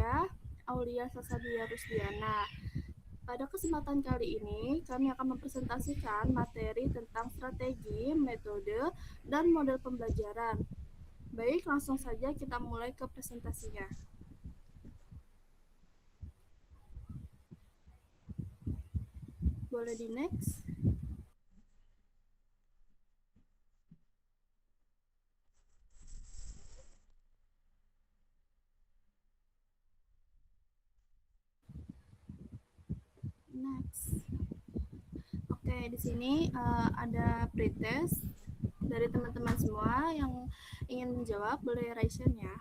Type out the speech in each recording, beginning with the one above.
saya Aulia Sasadia Rusdiana. Pada kesempatan kali ini, kami akan mempresentasikan materi tentang strategi, metode, dan model pembelajaran. Baik, langsung saja kita mulai ke presentasinya. Boleh di next? Next. Oke, di sini ada pretest dari teman-teman semua yang ingin menjawab, boleh raise hand ya.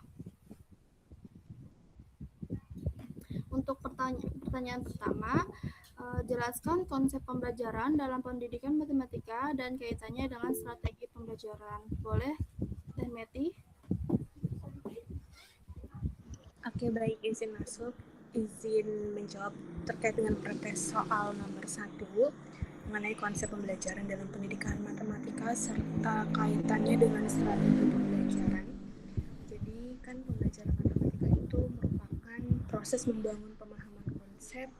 Untuk pertanyaan pertama, jelaskan konsep pembelajaran dalam pendidikan matematika dan kaitannya dengan strategi pembelajaran. Boleh, Teh Meti? Oke, baik, izin masuk. Izin menjawab terkait dengan pretest soal nomor 1 mengenai konsep pembelajaran dalam pendidikan matematika serta kaitannya dengan strategi pembelajaran. Jadi kan pembelajaran matematika itu merupakan proses membangun pemahaman konsep,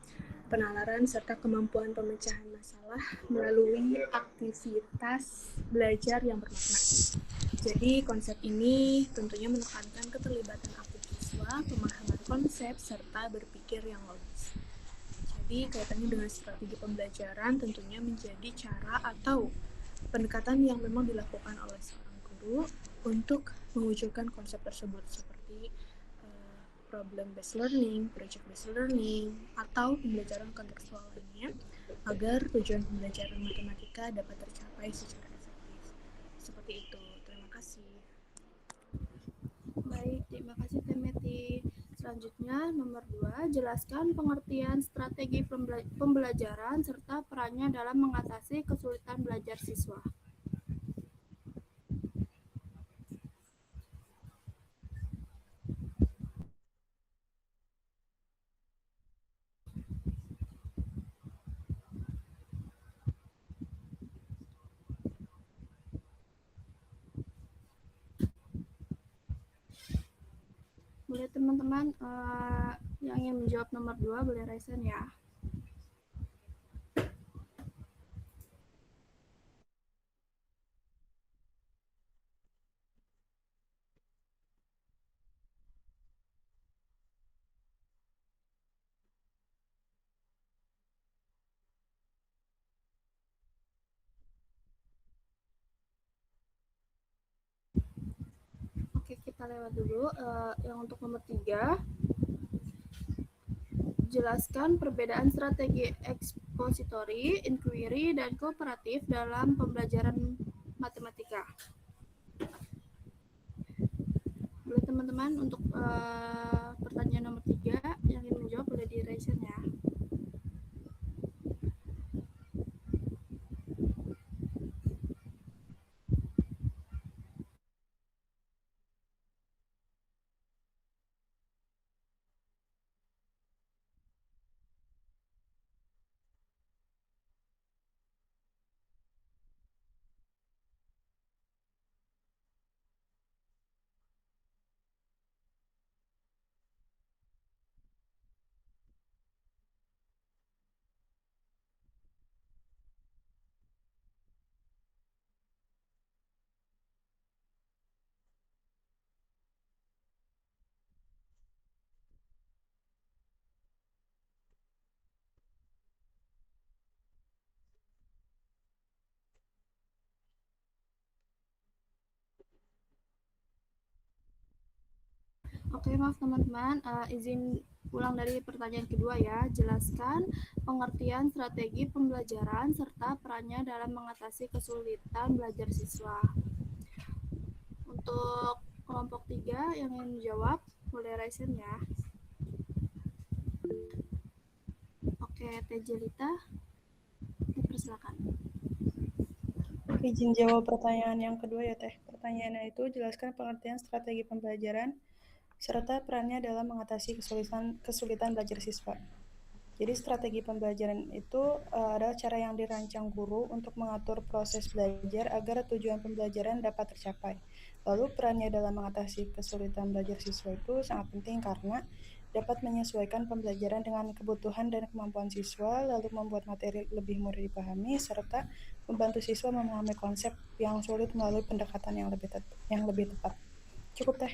penalaran serta kemampuan pemecahan masalah melalui aktivitas belajar yang bermakna. Jadi konsep ini tentunya menekankan keterlibatan aktif siswa, pemahaman konsep, serta berpikir yang logis. Jadi kaitannya dengan strategi pembelajaran tentunya menjadi cara atau pendekatan yang memang dilakukan oleh seorang guru untuk mewujudkan konsep tersebut seperti problem based learning, project based learning, atau pembelajaran kontekstual lainnya agar tujuan pembelajaran matematika dapat tercapai secara efektif. Seperti itu. Terima kasih. Baik, terima kasih Teh Meti. Selanjutnya, nomor 2, jelaskan pengertian strategi pembelajaran serta perannya dalam mengatasi kesulitan belajar siswa. Boleh teman-teman yang ingin menjawab nomor 2 boleh raise hand ya. Oke, kita lewat dulu. Yang untuk nomor 3, jelaskan perbedaan strategi expository, inquiry, dan kooperatif dalam pembelajaran matematika. Boleh teman-teman untuk pertanyaan nomor 3 yang ingin menjawab boleh di raise hand ya. Oke, maaf teman-teman, izin ulang dari pertanyaan kedua ya. Jelaskan pengertian strategi pembelajaran serta perannya dalam mengatasi kesulitan belajar siswa. Untuk kelompok 3 yang ingin menjawab, boleh raise hand ya. Oke, Teh Jelita, dipersilakan. Izin jawab pertanyaan yang kedua ya Teh. Pertanyaannya itu jelaskan pengertian strategi pembelajaran serta perannya dalam mengatasi kesulitan belajar siswa. Jadi strategi pembelajaran itu adalah cara yang dirancang guru untuk mengatur proses belajar agar tujuan pembelajaran dapat tercapai. Lalu perannya dalam mengatasi kesulitan belajar siswa itu sangat penting karena dapat menyesuaikan pembelajaran dengan kebutuhan dan kemampuan siswa, lalu membuat materi lebih mudah dipahami, serta membantu siswa memahami konsep yang sulit melalui pendekatan yang lebih tepat. Cukup teh.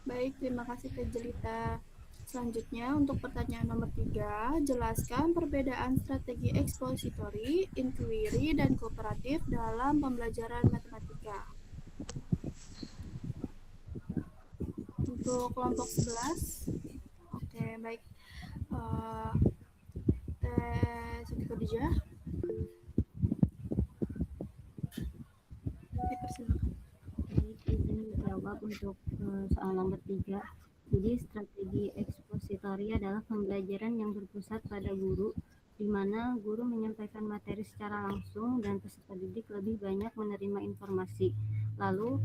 Baik, terima kasih Teh Jelita. Selanjutnya untuk pertanyaan nomor 3, jelaskan perbedaan strategi ekspositori, inquiry, dan kooperatif dalam pembelajaran matematika. Untuk kelompok 11, oke baik. Teh Siti Khadijah, dipersilakan. Baik, izin menjawab untuk soal nomor 3. Jadi strategi ekspositori adalah pembelajaran yang berpusat pada guru, di mana guru menyampaikan materi secara langsung dan peserta didik lebih banyak menerima informasi. Lalu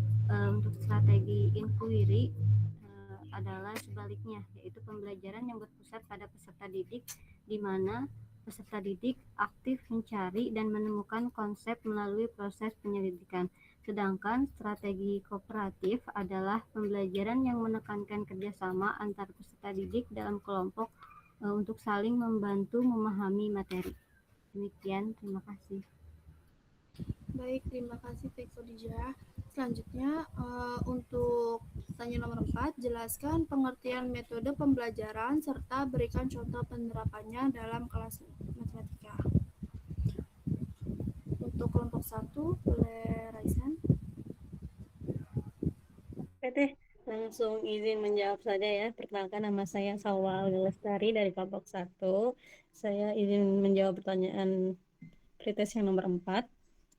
untuk strategi inquiry adalah sebaliknya, yaitu pembelajaran yang berpusat pada peserta didik, di mana peserta didik aktif mencari dan menemukan konsep melalui proses penyelidikan. Sedangkan strategi kooperatif adalah pembelajaran yang menekankan kerjasama antar peserta didik dalam kelompok untuk saling membantu memahami materi. Demikian, terima kasih. Baik, terima kasih Teh Khadijah. Selanjutnya untuk pertanyaan nomor 4, jelaskan pengertian metode pembelajaran serta berikan contoh penerapannya dalam kelas matematika. Untuk kelompok 1, boleh Raisan. Oke, langsung izin menjawab saja ya. Perkenalkan, nama saya Salwa Lestari dari kelompok 1. Saya izin menjawab pertanyaan pretest yang nomor 4.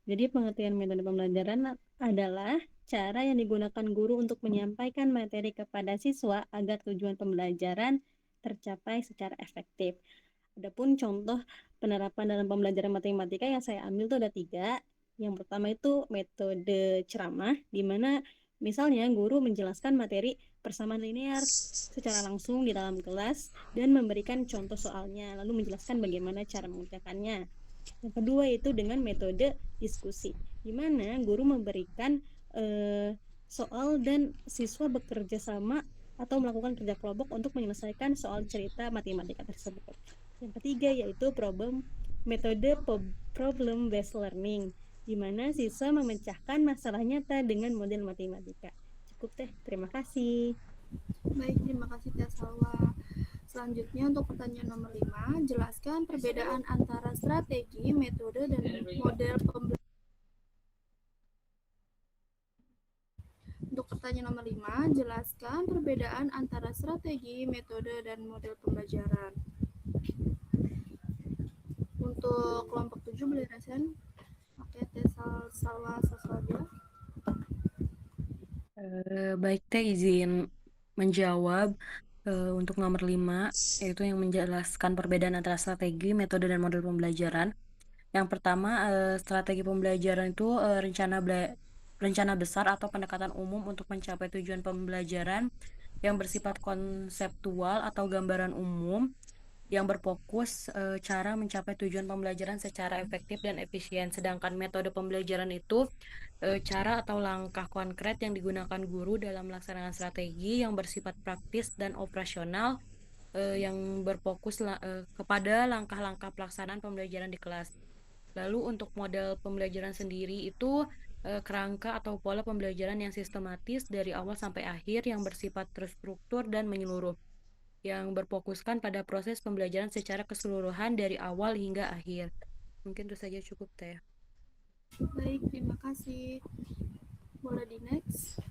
Jadi pengertian metode pembelajaran adalah cara yang digunakan guru untuk menyampaikan materi kepada siswa agar tujuan pembelajaran tercapai secara efektif. Adapun contoh penerapan dalam pembelajaran matematika yang saya ambil itu ada 3. Yang pertama itu metode ceramah, di mana misalnya guru menjelaskan materi persamaan linear secara langsung di dalam kelas dan memberikan contoh soalnya, lalu menjelaskan bagaimana cara mengerjakannya. Yang kedua itu dengan metode diskusi, di mana guru memberikan soal dan siswa bekerja sama atau melakukan kerja kelompok untuk menyelesaikan soal cerita matematika tersebut. Yang ketiga yaitu metode problem based learning, di mana siswa memecahkan masalah nyata dengan model matematika. Cukup teh, terima kasih. Baik, terima kasih Teh Salwa. Selanjutnya untuk pertanyaan nomor 5, jelaskan perbedaan antara strategi, metode, dan model pembelajaran. Untuk pertanyaan nomor 5, jelaskan perbedaan antara strategi, metode, dan model pembelajaran. Untuk kelompok 7, boleh Rasen? Oke, Teh Salwa Saswada. Baik teh, izin menjawab untuk nomor 5, yaitu yang menjelaskan perbedaan antara strategi, metode, dan model pembelajaran. Yang pertama, strategi pembelajaran itu rencana besar atau pendekatan umum untuk mencapai tujuan pembelajaran yang bersifat konseptual atau gambaran umum yang berfokus cara mencapai tujuan pembelajaran secara efektif dan efisien. Sedangkan metode pembelajaran itu cara atau langkah konkret yang digunakan guru dalam melaksanakan strategi yang bersifat praktis dan operasional yang berfokus kepada langkah-langkah pelaksanaan pembelajaran di kelas. Lalu untuk model pembelajaran sendiri itu kerangka atau pola pembelajaran yang sistematis dari awal sampai akhir yang bersifat terstruktur dan menyeluruh, yang berfokuskan pada proses pembelajaran secara keseluruhan dari awal hingga akhir. Mungkin itu saja, cukup teh. Baik, terima kasih. Boleh di next.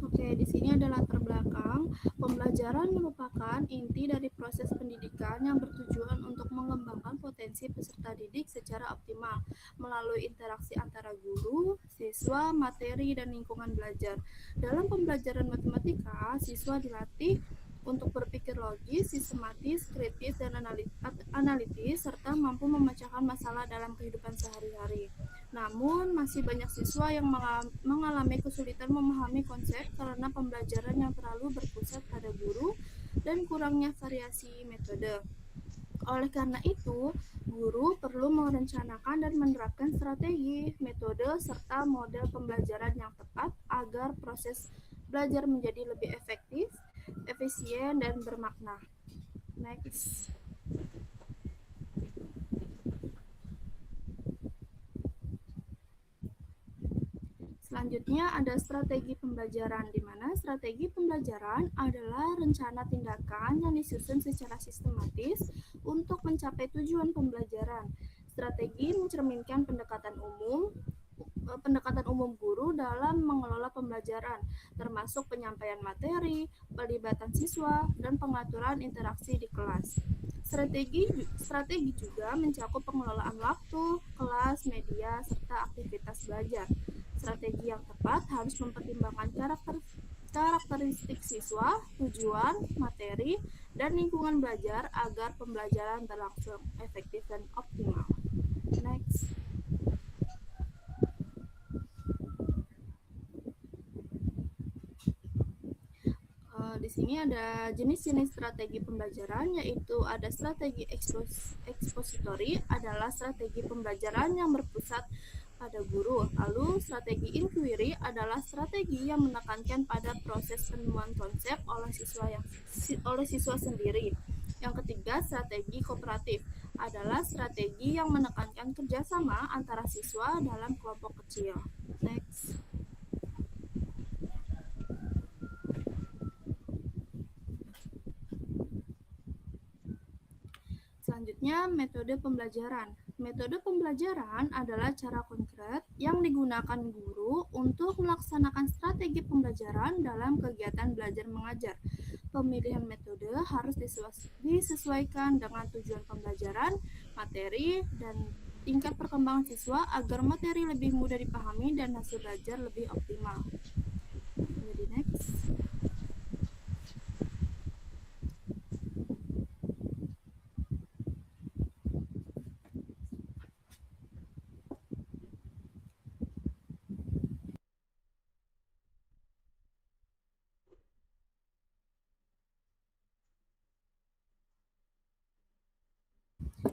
Oke, di sini ada latar belakang. Pembelajaran merupakan inti dari proses pendidikan yang bertujuan untuk mengembangkan potensi peserta didik secara optimal melalui interaksi antara guru, siswa, materi, dan lingkungan belajar. Dalam pembelajaran matematika, siswa dilatih untuk berpikir logis, sistematis, kritis, dan analitis, serta mampu memecahkan masalah dalam kehidupan sehari-hari. Namun, masih banyak siswa yang mengalami kesulitan memahami konsep karena pembelajaran yang terlalu berpusat pada guru dan kurangnya variasi metode. Oleh karena itu, guru perlu merencanakan dan menerapkan strategi, metode, serta model pembelajaran yang tepat agar proses belajar menjadi lebih efektif, efisien, dan bermakna. Next. Selanjutnya ada strategi pembelajaran, di mana strategi pembelajaran adalah rencana tindakan yang disusun secara sistematis untuk mencapai tujuan pembelajaran. Strategi mencerminkan pendekatan umum guru dalam mengelola pembelajaran, termasuk penyampaian materi, pelibatan siswa, dan pengaturan interaksi di kelas. Strategi juga mencakup pengelolaan waktu, kelas, media, serta aktivitas belajar. Strategi yang tepat harus mempertimbangkan karakteristik siswa, tujuan, materi, dan lingkungan belajar agar pembelajaran berlangsung efektif dan optimal. Next. Di sini ada jenis-jenis strategi pembelajaran, yaitu ada strategi ekspositori, adalah strategi pembelajaran yang berpusat pada guru. Lalu strategi inquiry adalah strategi yang menekankan pada proses penemuan konsep oleh siswa sendiri. Yang ketiga, strategi kooperatif adalah strategi yang menekankan kerjasama antara siswa dalam kelompok kecil. Next. Selanjutnya, metode pembelajaran. Metode pembelajaran adalah cara konkret yang digunakan guru untuk melaksanakan strategi pembelajaran dalam kegiatan belajar mengajar. Pemilihan metode harus disesuaikan dengan tujuan pembelajaran, materi, dan tingkat perkembangan siswa agar materi lebih mudah dipahami dan hasil belajar lebih optimal. Jadi next.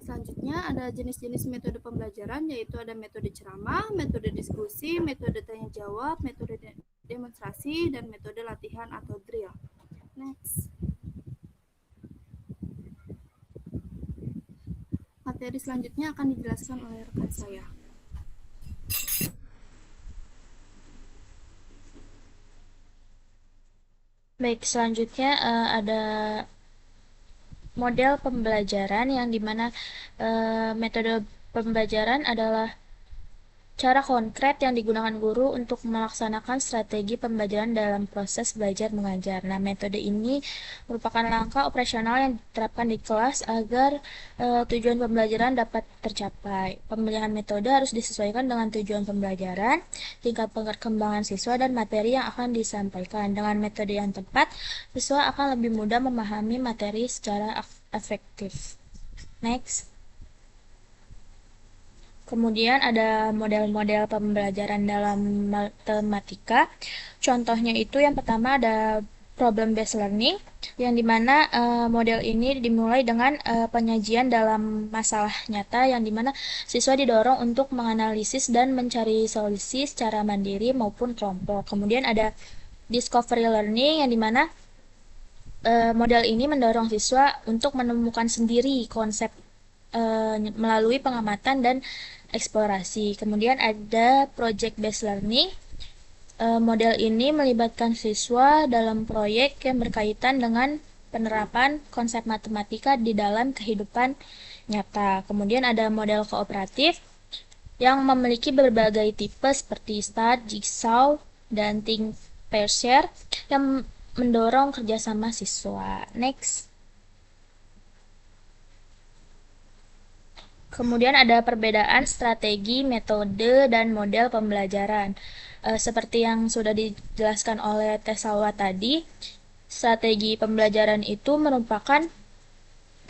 Selanjutnya ada jenis-jenis metode pembelajaran, yaitu ada metode ceramah, metode diskusi, metode tanya jawab, metode demonstrasi, dan metode latihan atau drill. Next. Materi selanjutnya akan dijelaskan oleh rekan saya. Baik, selanjutnya ada model pembelajaran yang dimana metode pembelajaran adalah cara konkret yang digunakan guru untuk melaksanakan strategi pembelajaran dalam proses belajar mengajar. Nah, metode ini merupakan langkah operasional yang diterapkan di kelas agar tujuan pembelajaran dapat tercapai. Pemilihan metode harus disesuaikan dengan tujuan pembelajaran, tingkat perkembangan siswa, dan materi yang akan disampaikan. Dengan metode yang tepat, siswa akan lebih mudah memahami materi secara efektif. Next. Kemudian ada model-model pembelajaran dalam matematika. Contohnya itu yang pertama ada problem based learning, yang dimana model ini dimulai dengan penyajian dalam masalah nyata, yang dimana siswa didorong untuk menganalisis dan mencari solusi secara mandiri maupun kelompok. Kemudian ada discovery learning, yang dimana model ini mendorong siswa untuk menemukan sendiri konsep melalui pengamatan dan eksplorasi. Kemudian ada project based learning. Model ini melibatkan siswa dalam proyek yang berkaitan dengan penerapan konsep matematika di dalam kehidupan nyata. Kemudian ada model kooperatif yang memiliki berbagai tipe seperti START, Jigsaw, dan Think, Pair, Share yang mendorong kerjasama siswa. Next. Kemudian ada perbedaan strategi, metode, dan model pembelajaran. Seperti yang sudah dijelaskan oleh Teh Salwa tadi, strategi pembelajaran itu merupakan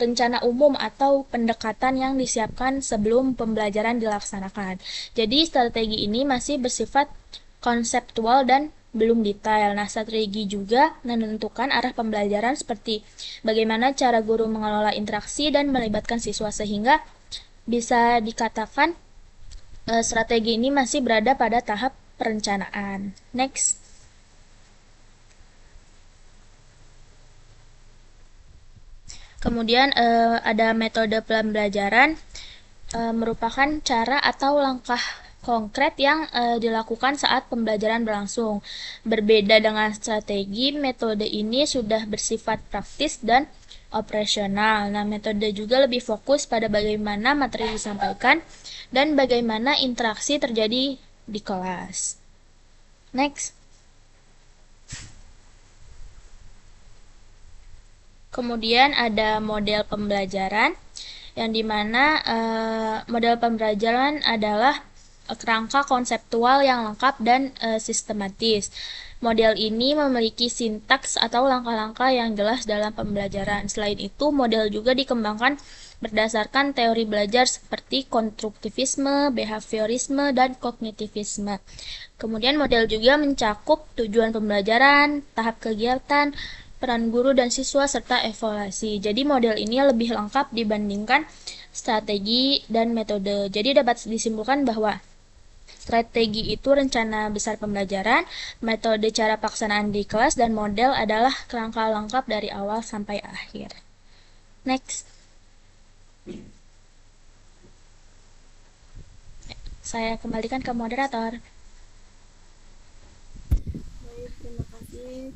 rencana umum atau pendekatan yang disiapkan sebelum pembelajaran dilaksanakan. Jadi strategi ini masih bersifat konseptual dan belum detail. Nah, strategi juga menentukan arah pembelajaran seperti bagaimana cara guru mengelola interaksi dan melibatkan siswa sehingga bisa dikatakan strategi ini masih berada pada tahap perencanaan. Next. Kemudian ada metode pembelajaran merupakan cara atau langkah konkret yang dilakukan saat pembelajaran berlangsung. Berbeda dengan strategi, metode ini sudah bersifat praktis dan operasional. Nah, metode juga lebih fokus pada bagaimana materi disampaikan dan bagaimana interaksi terjadi di kelas. Next. Kemudian ada model pembelajaran, yang dimana model pembelajaran adalah kerangka konseptual yang lengkap dan sistematis. Model ini memiliki sintaks atau langkah-langkah yang jelas dalam pembelajaran. Selain itu, model juga dikembangkan berdasarkan teori belajar seperti konstruktivisme, behaviorisme, dan kognitivisme. Kemudian model juga mencakup tujuan pembelajaran, tahap kegiatan, peran guru dan siswa, serta evaluasi. Jadi model ini lebih lengkap dibandingkan strategi dan metode. Jadi dapat disimpulkan bahwa strategi itu rencana besar pembelajaran, metode cara pelaksanaan di kelas, dan model adalah kerangka lengkap dari awal sampai akhir. Next. Saya kembalikan ke moderator. Baik, terima kasih.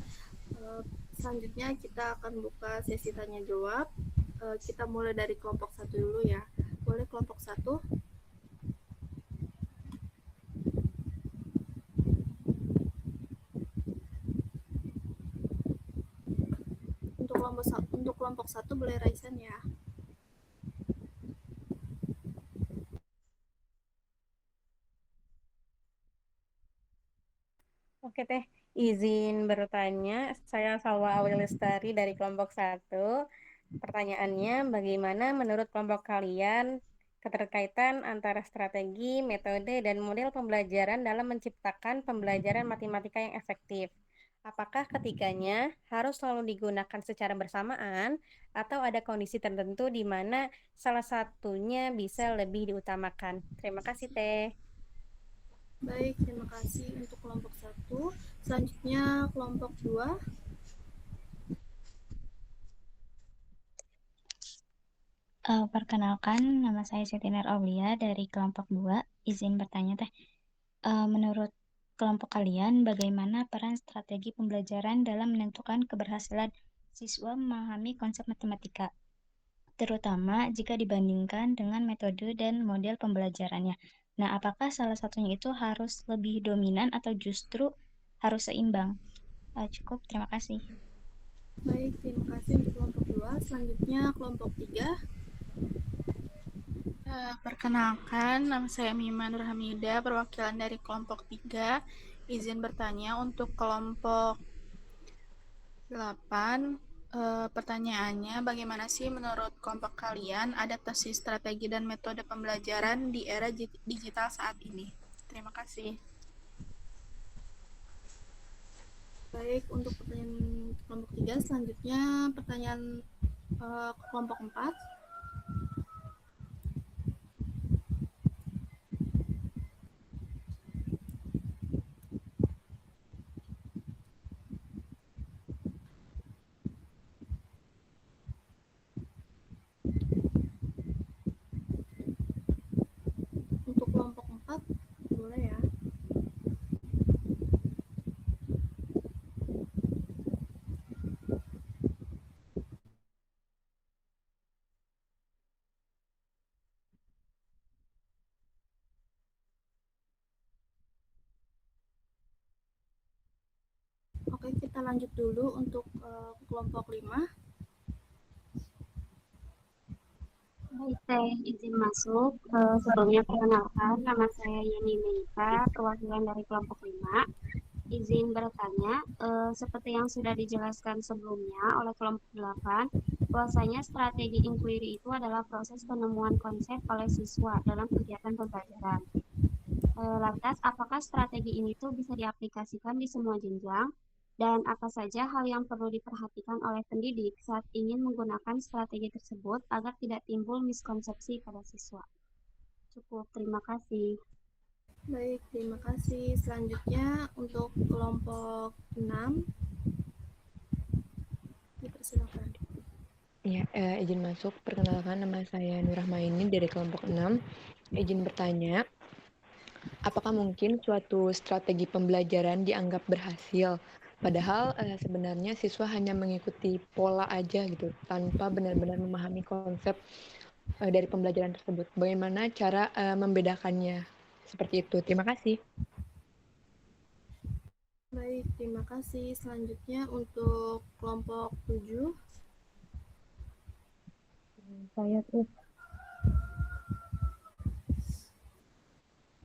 Selanjutnya kita akan buka sesi tanya jawab. Kita mulai dari kelompok 1 dulu ya. Boleh kelompok 1? Untuk kelompok 1 boleh Raisan ya. Oke Teh, izin bertanya. Saya Salwa Awi Lestari dari kelompok 1. Pertanyaannya, bagaimana menurut kelompok kalian keterkaitan antara strategi, metode, dan model pembelajaran dalam menciptakan pembelajaran matematika yang efektif? Apakah ketiganya harus selalu digunakan secara bersamaan atau ada kondisi tertentu di mana salah satunya bisa lebih diutamakan? Terima kasih, Teh. Baik, terima kasih untuk kelompok 1. Selanjutnya kelompok 2. Perkenalkan, nama saya Siti Nur Aulia dari kelompok 2. Izin bertanya Teh, menurut kelompok kalian bagaimana peran strategi pembelajaran dalam menentukan keberhasilan siswa memahami konsep matematika, terutama jika dibandingkan dengan metode dan model pembelajarannya? Nah, apakah salah satunya itu harus lebih dominan atau justru harus seimbang? Cukup, terima kasih. Baik, terima kasih untuk kelompok 2. Selanjutnya kelompok 3. Perkenalkan, nama saya Mima Nur Hamida, perwakilan dari kelompok 3. Izin bertanya untuk kelompok 8. Pertanyaannya, bagaimana sih menurut kelompok kalian adaptasi strategi dan metode pembelajaran di era digital saat ini? Terima kasih. Baik, untuk pertanyaan kelompok 3, selanjutnya pertanyaan kelompok 4. Untuk kelompok 4, boleh ya. Oke, kita lanjut dulu untuk kelompok 5. Baik, Teh, izin masuk. Sebelumnya perkenalkan, nama saya Yeni Meika, perwakilan dari kelompok 5. Izin bertanya, seperti yang sudah dijelaskan sebelumnya oleh kelompok 8, bahwasanya strategi inquiry itu adalah proses penemuan konsep oleh siswa dalam kegiatan pembelajaran. Lantas, apakah strategi ini tuh bisa diaplikasikan di semua jenjang? Dan apa saja hal yang perlu diperhatikan oleh pendidik saat ingin menggunakan strategi tersebut agar tidak timbul miskonsepsi pada siswa? Cukup, terima kasih. Baik, terima kasih. Selanjutnya untuk kelompok 6, dipersilakan. Ya, izin masuk. Perkenalkan, nama saya Nurrahmaini dari kelompok 6. Izin bertanya, apakah mungkin suatu strategi pembelajaran dianggap berhasil? Padahal sebenarnya siswa hanya mengikuti pola aja gitu, tanpa benar-benar memahami konsep dari pembelajaran tersebut. Bagaimana cara membedakannya? Seperti itu. Terima kasih. Baik, terima kasih. Selanjutnya untuk kelompok 7, Saya tuh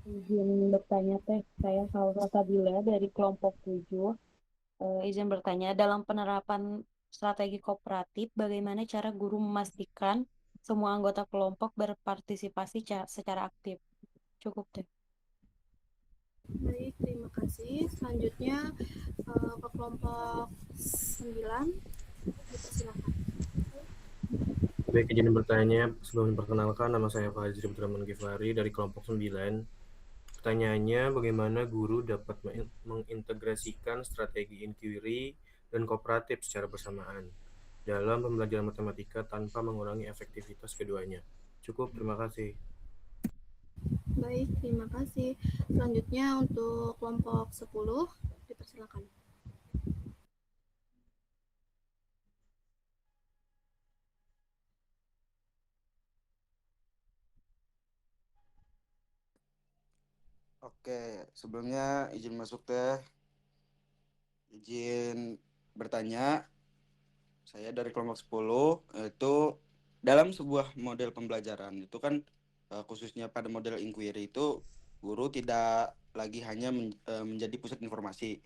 izin bertanya teh, saya Salsabila dari kelompok 7. Izin bertanya, dalam penerapan strategi kooperatif, bagaimana cara guru memastikan semua anggota kelompok berpartisipasi secara aktif? Cukup deh. baik, terima kasih. Selanjutnya ke kelompok 9, dipersilakan. Baik, izin bertanya. Sebelum diperkenalkan, nama saya Fajri Putraman Gifari dari kelompok 9. Pertanyaannya, bagaimana guru dapat mengintegrasikan strategi inquiry dan kooperatif secara bersamaan dalam pembelajaran matematika tanpa mengurangi efektivitas keduanya? Cukup, terima kasih. Baik, terima kasih. Selanjutnya untuk kelompok 10, dipersilakan. Oke, sebelumnya izin masuk teh. Izin bertanya, saya dari kelompok 10, itu dalam sebuah model pembelajaran itu kan khususnya pada model inquiry itu guru tidak lagi hanya menjadi pusat informasi.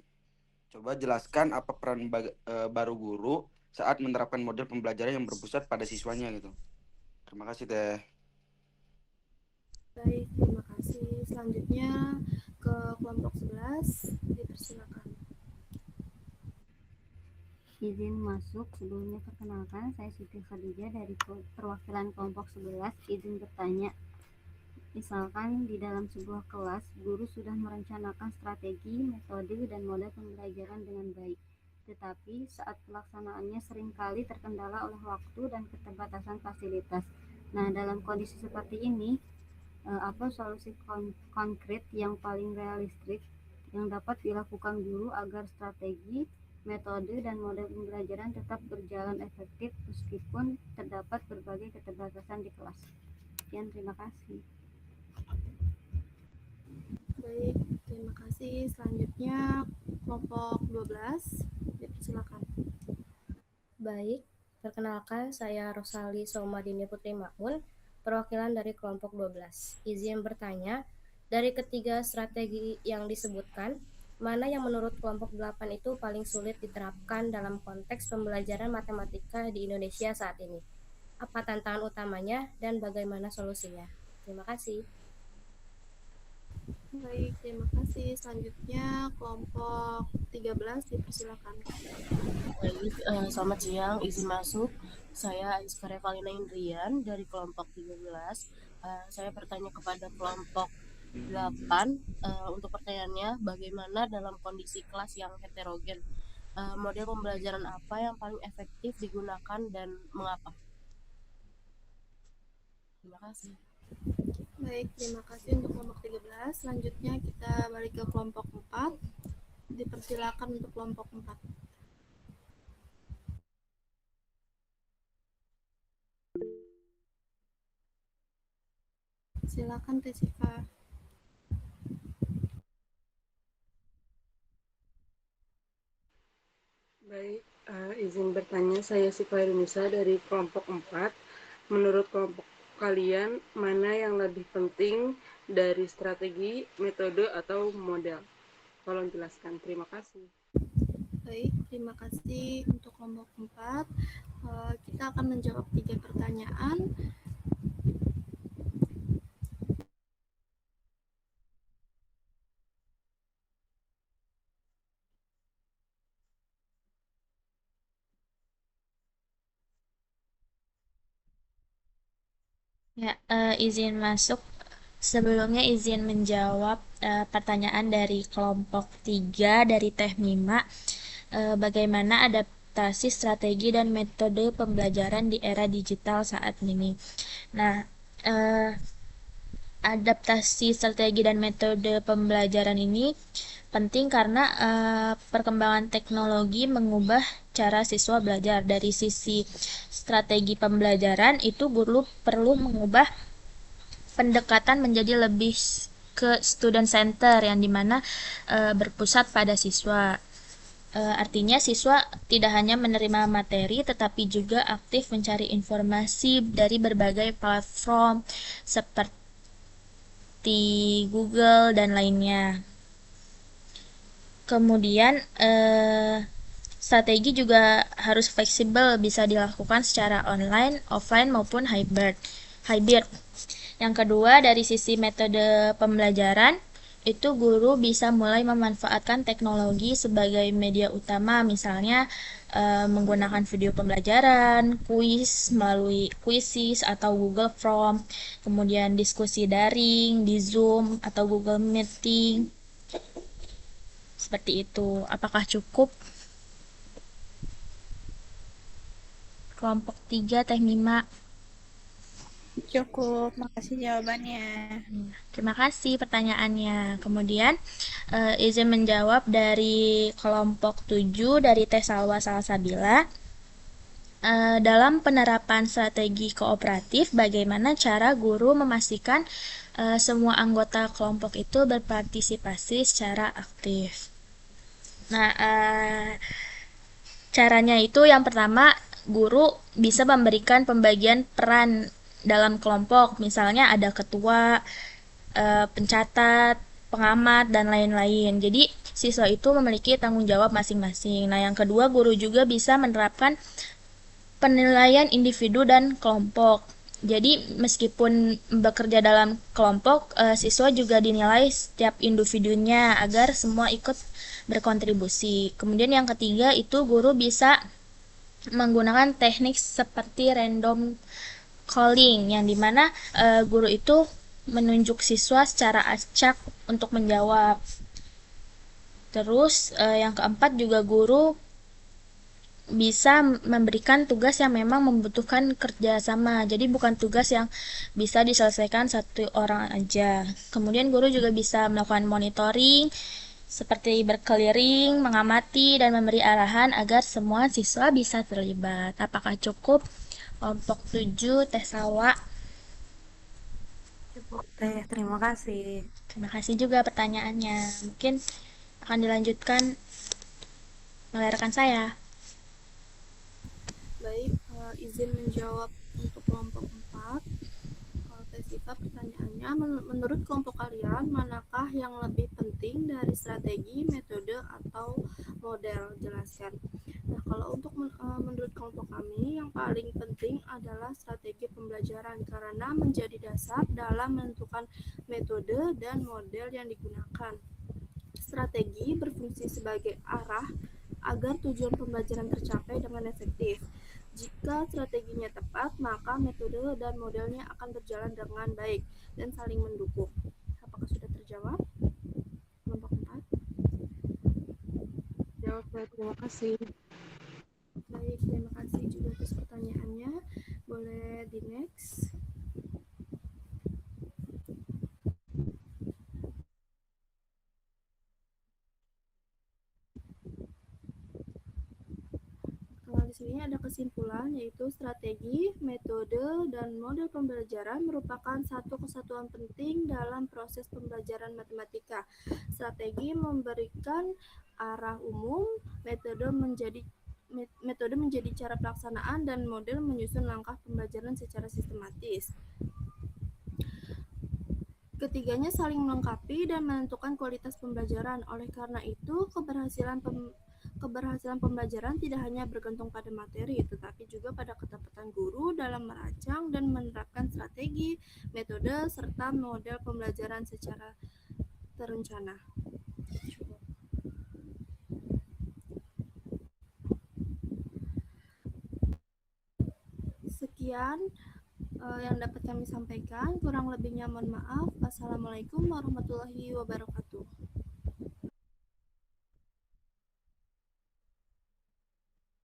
Coba jelaskan apa peran baru guru saat menerapkan model pembelajaran yang berpusat pada siswanya gitu. Terima kasih teh. Baik, terima kasih. Selanjutnya ke kelompok 11, dipersilakan. Izin masuk, sebelumnya perkenalkan, saya Siti Khadijah dari perwakilan kelompok 11. Izin bertanya, misalkan di dalam sebuah kelas, guru sudah merencanakan strategi, metode, dan model pembelajaran dengan baik. Tetapi saat pelaksanaannya seringkali terkendala oleh waktu dan keterbatasan fasilitas. Nah, dalam kondisi seperti ini, apa solusi konkret yang paling realistis yang dapat dilakukan guru agar strategi, metode, dan model pembelajaran tetap berjalan efektif meskipun terdapat berbagai keterbatasan di kelas? Sekian, terima kasih. Baik, terima kasih. Selanjutnya kelompok 12, dipersilakan. Baik, perkenalkan saya Rosali Somadini Putri Makmun, perwakilan dari kelompok 12. Izin bertanya, dari ketiga strategi yang disebutkan, mana yang menurut kelompok 8 itu paling sulit diterapkan dalam konteks pembelajaran matematika di Indonesia saat ini? Apa tantangan utamanya dan bagaimana solusinya? Terima kasih. Baik, terima kasih. Selanjutnya kelompok 13, dipersilakan. Baik, selamat siang, izin masuk. Saya Aiska Revalina Indrian dari kelompok 13. Saya bertanya kepada kelompok 8. Untuk pertanyaannya, bagaimana dalam kondisi kelas yang heterogen? Model pembelajaran apa yang paling efektif digunakan dan mengapa? Terima kasih. Baik, terima kasih untuk kelompok 13. Selanjutnya kita balik ke kelompok 4. Dipersilakan untuk kelompok 4. Silakan Teh Siva. Baik, izin bertanya, saya Siva Indonesia dari kelompok 4. Menurut kelompok kalian, mana yang lebih penting dari strategi, metode, atau model? Tolong jelaskan, terima kasih. Baik, terima kasih untuk kelompok 4. Kita akan menjawab 3 pertanyaan. Ya, izin masuk. Sebelumnya izin menjawab pertanyaan dari kelompok 3 dari Teh Mima. Bagaimana adaptasi strategi dan metode pembelajaran di era digital saat ini? Nah, adaptasi strategi dan metode pembelajaran ini penting karena perkembangan teknologi mengubah cara siswa belajar. Dari sisi strategi pembelajaran itu guru perlu mengubah pendekatan menjadi lebih ke student center yang dimana berpusat pada siswa. Artinya siswa tidak hanya menerima materi tetapi juga aktif mencari informasi dari berbagai platform seperti Google dan lainnya. Kemudian strategi juga harus fleksibel, bisa dilakukan secara online, offline maupun hybrid. Yang kedua, dari sisi metode pembelajaran, itu guru bisa mulai memanfaatkan teknologi sebagai media utama, misalnya menggunakan video pembelajaran, kuis melalui Quizzes atau Google Form, kemudian diskusi daring di Zoom atau Google Meeting. Seperti itu. Apakah cukup? Kelompok 3 Teh Mima. Cukup, makasih jawabannya. Terima kasih pertanyaannya. Kemudian izin menjawab dari kelompok 7 dari Teh Salwa Salsabila. Dalam penerapan strategi kooperatif, bagaimana cara guru memastikan semua anggota kelompok itu berpartisipasi secara aktif? Nah, caranya itu yang pertama, guru bisa memberikan pembagian peran dalam kelompok. Misalnya ada ketua, pencatat, pengamat, dan lain-lain. Jadi, siswa itu memiliki tanggung jawab masing-masing. Nah, yang kedua, guru juga bisa menerapkan penilaian individu dan kelompok. Jadi, meskipun bekerja dalam kelompok, siswa juga dinilai setiap individunya agar semua ikut berkontribusi. Kemudian yang ketiga itu guru bisa menggunakan teknik seperti random calling, yang dimana guru itu menunjuk siswa secara acak untuk menjawab. Terus yang keempat juga guru bisa memberikan tugas yang memang membutuhkan kerjasama. Jadi bukan tugas yang bisa diselesaikan satu orang aja. Kemudian guru juga bisa melakukan monitoring seperti berkeliling, mengamati, dan memberi arahan agar semua siswa bisa terlibat. Apakah cukup? Kelompok 7 Teh Sawa. Cukup Teh, terima kasih. Terima kasih juga pertanyaannya. Mungkin akan dilanjutkan oleh rekan saya. Baik, izin menjawab untuk kelompok 4. Teh Siva, pertanyaannya, menurut kelompok kalian, manakah yang lebih penting dari strategi, metode, atau model? Jelaskan. Nah, kalau untuk menurut kelompok kami, yang paling penting adalah strategi pembelajaran karena menjadi dasar dalam menentukan metode dan model yang digunakan. Strategi berfungsi sebagai arah agar tujuan pembelajaran tercapai dengan efektif. Jika strateginya tepat, maka metode dan modelnya akan berjalan dengan baik dan saling mendukung. Apakah sudah terjawab? Kelompok 4. Jawab, terima kasih. Baik, terima kasih juga atas pertanyaannya. Boleh di next. Di sini ada kesimpulan, yaitu strategi, metode, dan model pembelajaran merupakan satu kesatuan penting dalam proses pembelajaran matematika. Strategi memberikan arah umum, metode menjadi cara pelaksanaan, dan model menyusun langkah pembelajaran secara sistematis. Ketiganya saling melengkapi dan menentukan kualitas pembelajaran. Oleh karena itu, keberhasilan pembelajaran tidak hanya bergantung pada materi, tetapi juga pada ketepatan guru dalam merancang dan menerapkan strategi, metode, serta model pembelajaran secara terencana. Sekian yang dapat kami sampaikan. Kurang lebihnya mohon maaf. Wassalamualaikum warahmatullahi wabarakatuh.